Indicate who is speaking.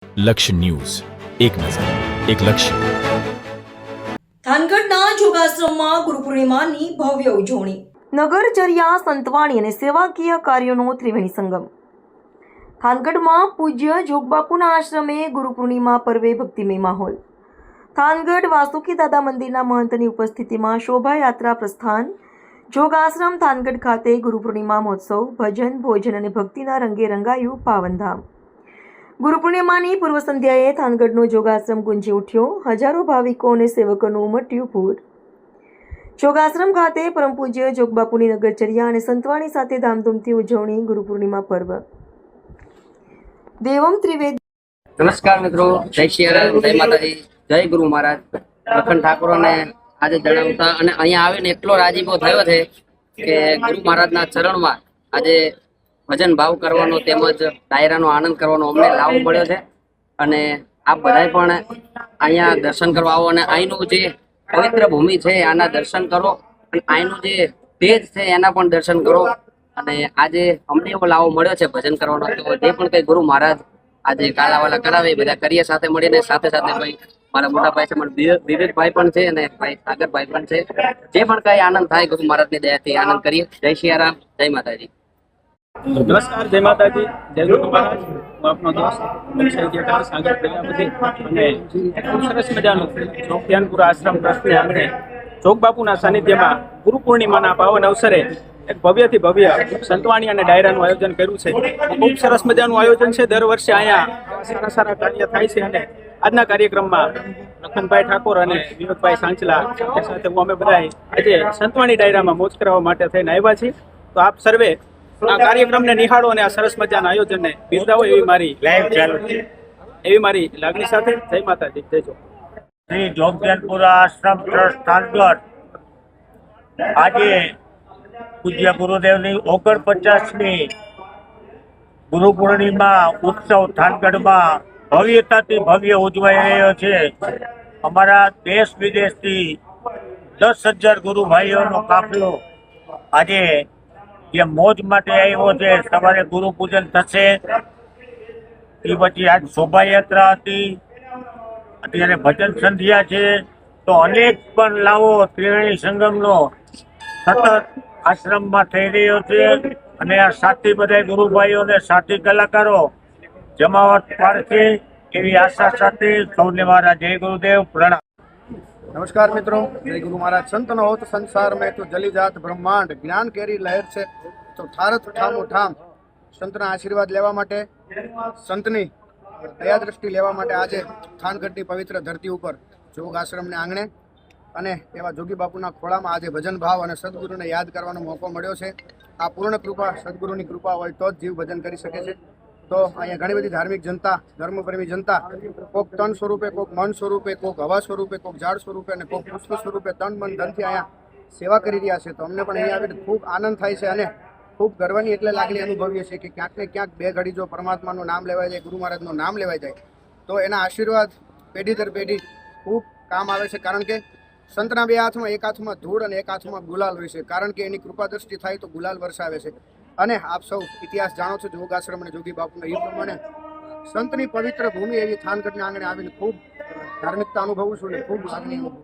Speaker 1: લક્ષ્ય ન્યૂઝ, એક નજર, એક લક્ષ્ય.
Speaker 2: થાનગઢના જોગાશ્રમમાં ગુરુ પૂર્ણિમાની ભવ્ય ઉજવણી. નગરચર્યા, સંતવાણી અને સેવાકીય કાર્યોનો ત્રિવેણી સંગમ. થાનગઢમાં પૂજ્ય જોગબાપુના આશ્રમે ગુરુ પૂર્ણિમા પર્વે ભક્તિમય માહોલ. થાનગઢ વાસુકી દાદા મંદિરના મહંતની ઉપસ્થિતિમાં શોભાયાત્રા પ્રસ્થાન. જોગાશ્રમ થાનગઢ ખાતે ગુરુ પૂર્ણિમા મહોત્સવ, ભજન, ભોજન અને ભક્તિના રંગે રંગાયું પાવનધામ. ગુરુ પૂર્ણિમાની પૂર્વ સંધ્યાએ થાનગઢનો જોગાશ્રમ ગુંજી ઉઠ્યો. હજારો ભાવિકો અને સેવકોનું ઉમટ્યું પૂર. જોગાશ્રમ ખાતે પરમ પૂજ્ય જોગબાપુની નગરચર્યા અને સંતવાણી સાથે ધામધૂમથી ઉજવણી. ગુરુ પૂર્ણિમા પર્વ. દેવમ ત્રિવેદી.
Speaker 3: નમસ્કાર મિત્રો, જય શિયારામ, જય માતાજી, જય ગુરુ મહારાજ. લખન ઠાકોરને આજે જણાવતા અને અહીંયા આવીને એટલો રાજીપો થયો છે કે ગુરુ મહારાજના ચરણમાં આજે ભજન ભાવ કરવાનો તેમજ ડાયરાનો આનંદ કરવાનો અમને લાભ મળ્યો છે. અને આપ બધાય પણ અહીંયા દર્શન કરવા આવો અને અહીંનું જે પવિત્ર ભૂમિ છે આના દર્શન કરો અને અહીંનું જે તેજ છે એના પણ દર્શન કરો. અને આજે અમને એવો લાવો મળ્યો છે ભજન કરવાનો, તો જે પણ કઈ ગુરુ મહારાજ આજે કાલાવાલા કરાવે બધા કરીએ સાથે મળીને. સાથે સાથે ભાઈ મારા મોટા ભાઈ છે વિવેકભાઈ પણ છે અને ભાઈ સાગરભાઈ પણ છે. જે પણ કઈ આનંદ થાય ગુરુ મહારાજની દયાથી આનંદ કરીએ. જય સિયારામ, જય માતાજી.
Speaker 4: નમસ્કાર, જય માતાજી, જય ગુરુ મહારાજ. હું આપનો દોસ્ત સાહિત્યકાર સાગર પ્રજાપતિ અને ખૂબ સરસ મજાનું જોગધ્યાનપુર આશ્રમ ટ્રસ્ટને આંગણે જોગબાપુના સાનિધ્યમાં ગુરુ પૂર્ણિમાના પાવન અવસરે એક ભવ્યથી ભવ્ય સંતવાણી અને ડાયરાનું આયોજન કર્યું છે. ખૂબ સરસ મજાનું આયોજન છે. દર વર્ષે અહીંયા સારા સારા કાર્ય થાય છે અને આજના કાર્યક્રમમાં લખનભાઈ ઠાકોર અને વિનોદભાઈ સાંચલા સાથે સાથે અમે બધા આજે સંતવાણી ડાયરામાં મોજ કરવા માટે થઈને આવ્યા છીએ. તો આપ સર્વે આ કાર્યક્રમને નિહાળો અને આ સરસ મજાના આયોજનને બિરદાવો એવી મારી લાગણી સાથે. જય માતાજી, જય જો.
Speaker 5: શ્રી જોગધ્યાનપુર આશ્રમ ટ્રસ્ટ થાનગઢ આજે પૂજ્ય ગુરુદેવની 49મી ગુરુ પૂર્ણિમા ઉત્સવ થાનગઢમાં ભવ્યતાથી ભવ્ય ઉજવાઈ રહ્યો છે. અમારા દેશ વિદેશથી 10,000 ગુરુ ભાઈઓનો કાફલો આજે જે મોજ માટે આવ્યો છે. સવારે ગુરુ પૂજન થશે, એ પછી આજ શોભાયાત્રા હતી, અત્યારે ભજન સંધ્યા છે. તો અનેક પણ લાવો ત્રિવેણી સંગમનો સતત આશ્રમમાં થઈ રહ્યો છે અને આ સાથી બધા ગુરુભાઈઓ અને સાથી કલાકારો જમાવટ પાડશે એવી આશા સાથે સૌને મારા જય ગુરુદેવ પ્રણામ.
Speaker 6: नमस्कार मित्रों, जय गुरु महाराज. संत न हो तो संसार में तो जली जात ब्रह्मांड, ज्ञान केरी लहर से तो ठारत ठामो ठाम. संतना आशीर्वाद लेवा माटे, संतनी दया दृष्टि लेवा माटे आज थानगढ़नी पवित्र धरती पर जोग आश्रमने आंगणे અને એવા જોગી બાપુના ખોળામાં આજે ભજન ભાવ અને સદગુરુને યાદ કરવાનો મોકો મળ્યો છે. આ પૂર્ણ કૃપા સદગુરુની કૃપા હોય તો જ જીવ ભજન કરી શકે છે. તો અહીંયા ઘણી બધી ધાર્મિક જનતા, ધર્મપ્રેમી જનતા, કોક તન સ્વરૂપે, કોક મન સ્વરૂપે, કોક હવા સ્વરૂપે, કોક ઝાડ સ્વરૂપે અને કોક પુષ્પ સ્વરૂપે તન મન ધનથી અહીંયા સેવા કરી રહ્યા છે. તો અમને પણ અહીંયા આવીને ખૂબ આનંદ થાય છે અને ખૂબ ગર્વની એટલે લાગણી અનુભવીએ છીએ કે ક્યાંક ને ક્યાંક બે ઘડી જો પરમાત્માનું નામ લેવાય જાય, ગુરુ મહારાજનું નામ લેવાય જાય તો એના આશીર્વાદ પેઢી દર પેઢી ખૂબ કામ આવે છે. કારણ કે સંતના બે હાથમાં, એક હાથમાં ધૂળ અને એક હાથમાં ગુલાલ હોય છે. કારણ કે એની કૃપા દ્રષ્ટિ થાય તો ગુલાલ વરસાવે છે. અને આપ સૌ ઇતિહાસ જાણો છો જોગાશ્રમ અને જોગી બાપુના. એ પ્રમાણે સંતની પવિત્ર ભૂમિ એવી થાનગઢના આંગણે આવીને ખૂબ ધાર્મિકતા અનુભવું છું અને ખૂબ લાગણી અનુભવું.